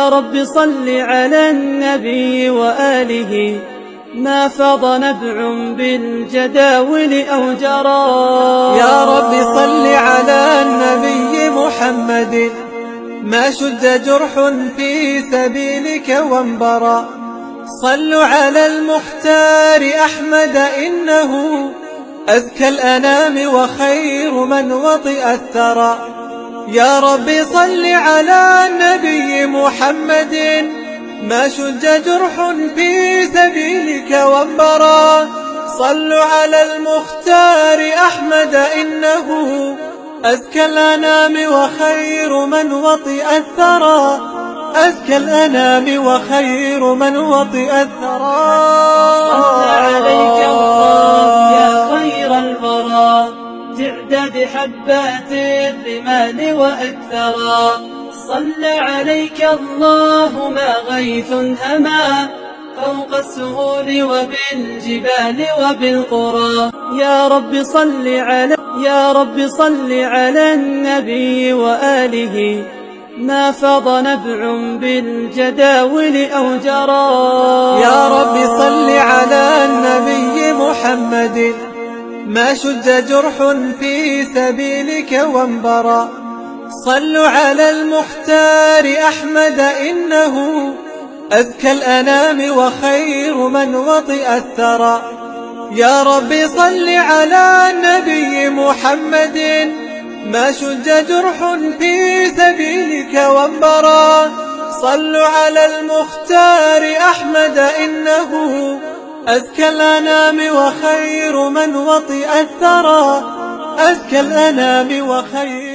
يا رب صل على النبي وآله، ما فاض نبع بالجداول أو جرى. يا رب صل على النبي محمد، ما شد جرح في سبيلك وانبرى. صلوا على المختار أحمد، إنه أزكى الأنام وخير من وطئ الثرى. يا رب صل على النبي محمد، ما شج جرح في سبيلك وانبرى. صلوا على المختار أحمد، إنه أزكى الأنام وخير من وطئ الثرى. أزكى الأنام وخير من وطئ الثرى. صلى عليك الله يا خير الورى، تعداد حبات الرمال وأكثرا. صلى عليك الله ما غيث هما، فوق السهول وبالجبال وبالقرى. يا رب صل على النبي وآله، ما فاض نبع بالجداول أو جرى. يا رب صل على النبي محمد، ما شج جرح في سبيلك وانبرى. صلوا على المختار أحمد، إنه أزكى الأنام وخير من وطئ الثرى. يا رب صل على النبي محمد، ما شج جرح في سبيلك وانبرى. صلوا على المختار أحمد، إنه أزكى الأنام وخير من وطئ الثرى. أزكى الأنام وخير